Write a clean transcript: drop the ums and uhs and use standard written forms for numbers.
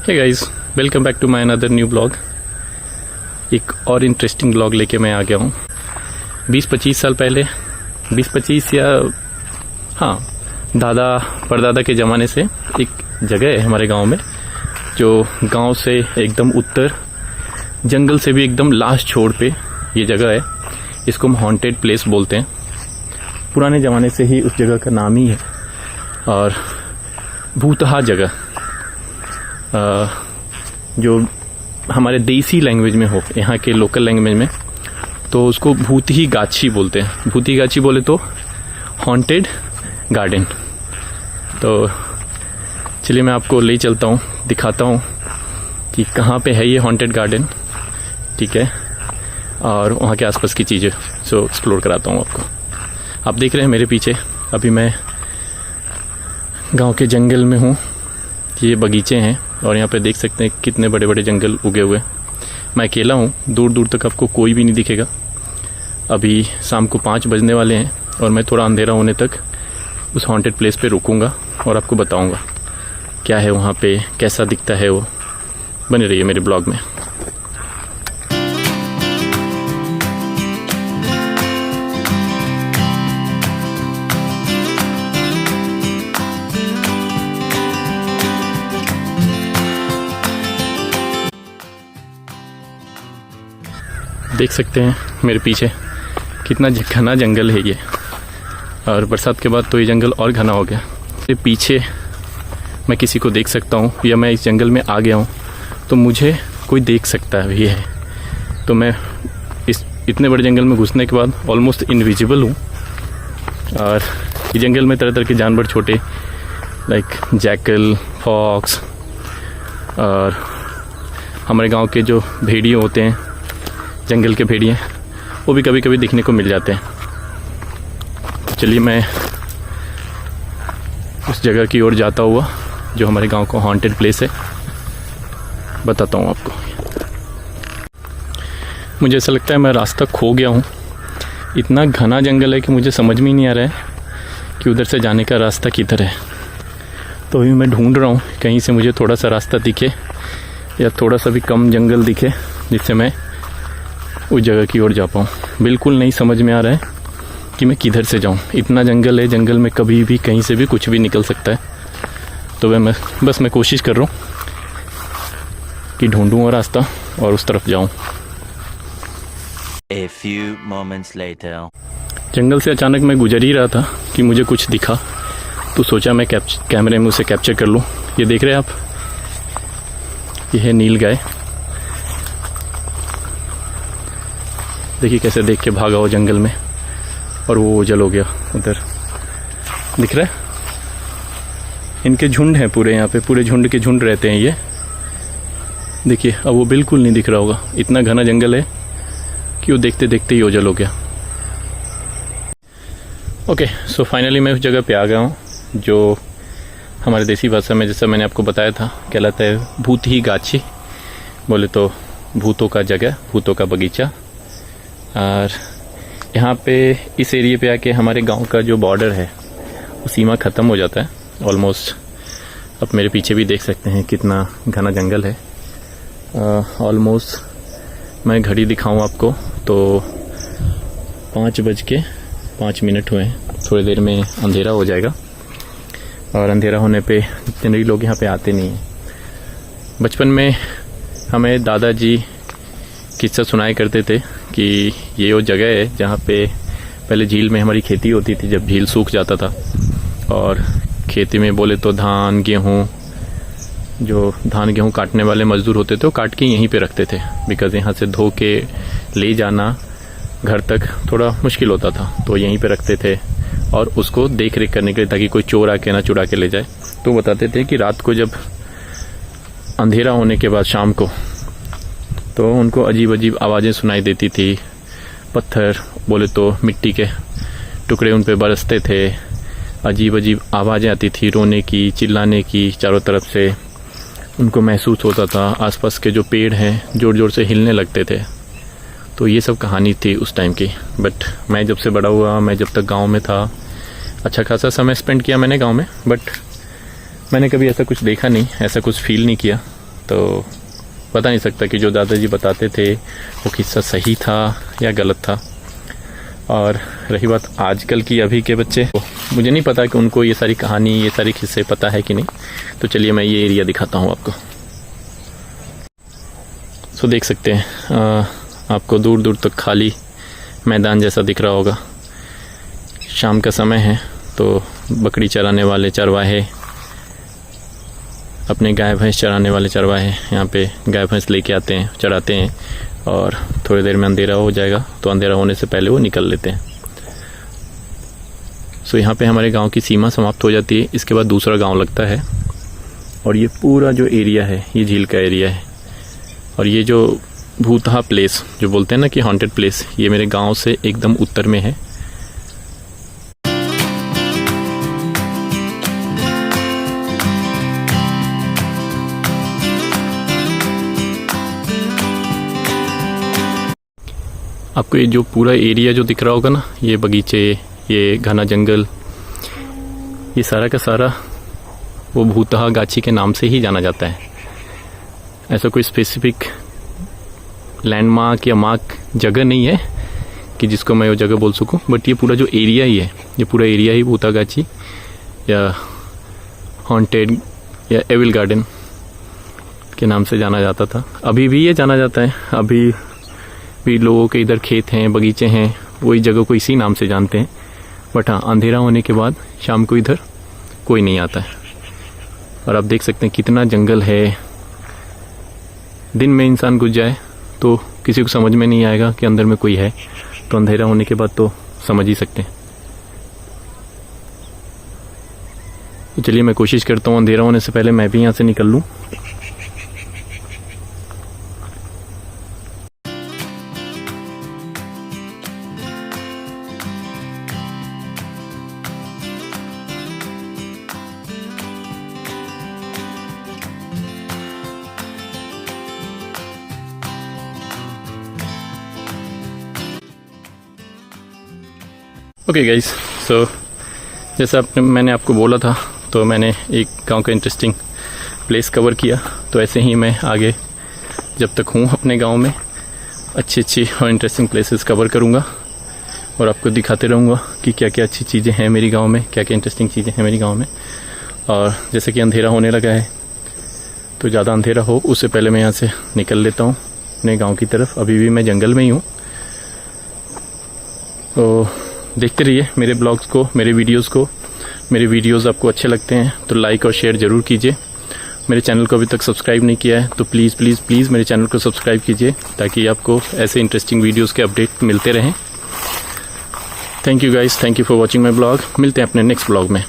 Hey guys, welcome back to my another new blog. एक और interesting blog लेके मैं आ गया हूँ। 20-25 साल पहले, 20-25 या हाँ, दादा परदादा के ज़माने से एक जगह है हमारे गांव में, जो गांव से एकदम उत्तर, जंगल से भी एकदम लास्ट छोर पे ये जगह है। इसको हम हॉन्टेड प्लेस बोलते हैं। पुराने ज़माने से ही उस जगह का नाम ही है और भूतहा जगह, जो हमारे देसी लैंग्वेज में हो, यहाँ के लोकल लैंग्वेज में, तो उसको भूतही गाछी बोलते हैं। भूतही गाछी बोले तो हॉन्टेड गार्डन। तो चलिए मैं आपको ले चलता हूँ, दिखाता हूँ कि कहाँ पे है ये हॉन्टेड गार्डन, ठीक है, और वहाँ के आसपास की चीज़ें सो एक्सप्लोर कराता हूँ आपको। आप देख रहे हैं मेरे पीछे, अभी मैं गांव के जंगल में हूँ। ये बगीचे हैं और यहाँ पे देख सकते हैं कितने बड़े बड़े जंगल उगे हुए। मैं अकेला हूँ, दूर दूर तक आपको कोई भी नहीं दिखेगा। अभी शाम को 5 बजने वाले हैं और मैं थोड़ा अंधेरा होने तक उस हॉन्टेड प्लेस पे रुकूंगा और आपको बताऊंगा क्या है वहाँ पे, कैसा दिखता है वो। बने रहिए मेरे ब्लॉग में। देख सकते हैं मेरे पीछे कितना घना जंगल है ये, और बरसात के बाद तो ये जंगल और घना हो गया। ये पीछे मैं किसी को देख सकता हूँ, या मैं इस जंगल में आ गया हूँ तो मुझे कोई देख सकता है ये है। तो मैं इस इतने बड़े जंगल में घुसने के बाद ऑलमोस्ट इनविजिबल हूँ। और ये जंगल में तरह तरह के जानवर, छोटे लाइक जैकल, फॉक्स, और हमारे गांव के जो भेड़िए होते हैं, जंगल के भेड़िए, वो भी कभी कभी दिखने को मिल जाते हैं। चलिए मैं उस जगह की ओर जाता हुआ जो हमारे गांव का हॉन्टेड प्लेस है बताता हूँ आपको। मुझे ऐसा लगता है मैं रास्ता खो गया हूँ। इतना घना जंगल है कि मुझे समझ में ही नहीं आ रहा है कि उधर से जाने का रास्ता किधर है। तो अभी मैं ढूंढ रहा हूँ कहीं से मुझे थोड़ा सा रास्ता दिखे या थोड़ा सा भी कम जंगल दिखे जिससे मैं उस जगह की ओर जा पाऊँ। बिल्कुल नहीं समझ में आ रहा है कि मैं किधर से जाऊँ। इतना जंगल है, जंगल में कभी भी कहीं से भी कुछ भी निकल सकता है। तो मैं कोशिश कर रहा हूँ कि ढूंढूँ वो रास्ता और उस तरफ जाऊँ। A few moments later. जंगल से अचानक मैं गुजर ही रहा था कि मुझे कुछ दिखा, तो सोचा मैं कैमरे में उसे कैप्चर कर लूँ। ये देख रहे हैं आप, ये है नील गाय। देखिए कैसे देख के भागा हो जंगल में, और वो ओझल हो गया उधर, दिख रहा है। इनके झुंड हैं पूरे, यहाँ पे पूरे झुंड के झुंड रहते हैं ये। देखिए अब वो बिल्कुल नहीं दिख रहा होगा, इतना घना जंगल है कि वो देखते देखते ही ओझल हो गया। ओके, सो फाइनली मैं उस जगह पे आ गया हूँ जो हमारे देसी भाषा में, जैसा मैंने आपको बताया था, कहलाता है भूतही गाछी। बोले तो भूतों का जगह, भूतों का बगीचा। और यहाँ पे इस एरिया पे आके हमारे गांव का जो बॉर्डर है वो सीमा ख़त्म हो जाता है ऑलमोस्ट। अब मेरे पीछे भी देख सकते हैं कितना घना जंगल है। ऑलमोस्ट मैं घड़ी दिखाऊं आपको तो 5:05 हुए हैं। थोड़ी देर में अंधेरा हो जाएगा, और अंधेरा होने पे जनरली लोग यहाँ पे आते नहीं हैं। बचपन में हमें दादाजी किस्सा सुनाया करते थे कि ये वो जगह है जहाँ पे पहले झील में हमारी खेती होती थी। जब झील सूख जाता था और खेती में बोले तो धान गेहूँ, जो धान गेहूँ काटने वाले मजदूर होते थे वो काट के यहीं पे रखते थे, बिकॉज़ यहाँ से धो के ले जाना घर तक थोड़ा मुश्किल होता था। तो यहीं पे रखते थे और उसको देख रेख करने के लिए, ताकि कोई चोर आके ना चुरा के ले जाए। तो बताते थे कि रात को जब अंधेरा होने के बाद शाम को, तो उनको अजीब अजीब आवाज़ें सुनाई देती थी। पत्थर, बोले तो मिट्टी के टुकड़े उन पे बरसते थे। अजीब अजीब आवाज़ें आती थी, रोने की, चिल्लाने की, चारों तरफ से उनको महसूस होता था। आसपास के जो पेड़ हैं ज़ोर ज़ोर से हिलने लगते थे। तो ये सब कहानी थी उस टाइम की। बट मैं जब से बड़ा हुआ, मैं जब तक गांव में था, अच्छा खासा समय स्पेंड किया मैंने गांव में, बट मैंने कभी ऐसा कुछ देखा नहीं, ऐसा कुछ फील नहीं किया तो पता नहीं सकता कि जो दादाजी बताते थे वो किस्सा सही था या गलत था। और रही बात आजकल की अभी के बच्चे, मुझे नहीं पता कि उनको ये सारी कहानी, ये सारी किस्से पता है कि नहीं। तो चलिए मैं ये एरिया दिखाता हूँ आपको। सो देख सकते हैं आपको दूर दूर तक खाली मैदान जैसा दिख रहा होगा। शाम का समय है तो बकरी चराने वाले चरवाहे, अपने गाय भैंस चराने वाले चरवाहे यहाँ पे गाय भैंस लेके आते हैं, चराते हैं और थोड़ी देर में अंधेरा हो जाएगा तो अंधेरा होने से पहले वो निकल लेते हैं। सो यहाँ पे हमारे गांव की सीमा समाप्त हो जाती है। इसके बाद दूसरा गांव लगता है और ये पूरा जो एरिया है ये झील का एरिया है। और ये जो भूतहा प्लेस जो बोलते हैं ना कि हॉन्टेड प्लेस, ये मेरे गांव से एकदम उत्तर में है। आपको ये जो पूरा एरिया जो दिख रहा होगा ना, ये बगीचे, ये घना जंगल, ये सारा का सारा वो भूतहा गाछी के नाम से ही जाना जाता है। ऐसा कोई स्पेसिफिक लैंडमार्क या मार्क जगह नहीं है कि जिसको मैं वो जगह बोल सकूं, बट ये पूरा जो एरिया ही है, ये पूरा एरिया ही भूतहा गाछी या हॉन्टेड या एविल गार्डन के नाम से जाना जाता था। अभी भी ये जाना जाता है। अभी भी लोगों के इधर खेत हैं, बगीचे हैं, वही जगह को इसी नाम से जानते हैं। बट हाँ, अंधेरा होने के बाद शाम को इधर कोई नहीं आता है। और आप देख सकते हैं कितना जंगल है। दिन में इंसान घुस जाए तो किसी को समझ में नहीं आएगा कि अंदर में कोई है, तो अंधेरा होने के बाद तो समझ ही सकते हैं। तो चलिए मैं कोशिश करता हूँ अंधेरा होने से पहले मैं भी यहाँ से निकल लूँ। ओके गाइस, सो जैसा मैंने आपको बोला था, तो मैंने एक गांव का इंटरेस्टिंग प्लेस कवर किया। तो ऐसे ही मैं आगे जब तक हूँ अपने गांव में अच्छी और इंटरेस्टिंग प्लेसेस कवर करूँगा और आपको दिखाते रहूँगा कि क्या क्या अच्छी चीज़ें हैं मेरी गांव में, क्या क्या इंटरेस्टिंग चीज़ें हैं मेरी गांव में। और जैसे कि अंधेरा होने लगा है, तो ज़्यादा अंधेरा हो उससे पहले मैं यहाँ से निकल लेता हूँ अपने गाँव की तरफ। अभी भी मैं जंगल में ही हूँ। तो देखते रहिए मेरे ब्लॉग्स को, मेरे वीडियोस को। मेरे वीडियोस आपको अच्छे लगते हैं तो लाइक और शेयर ज़रूर कीजिए। मेरे चैनल को अभी तक सब्सक्राइब नहीं किया है तो प्लीज़ प्लीज़ प्लीज़ मेरे चैनल को सब्सक्राइब कीजिए, ताकि आपको ऐसे इंटरेस्टिंग वीडियोस के अपडेट मिलते रहें। Thank you guys, thank you for watching my blog. मिलते हैं अपने नेक्स्ट ब्लॉग में।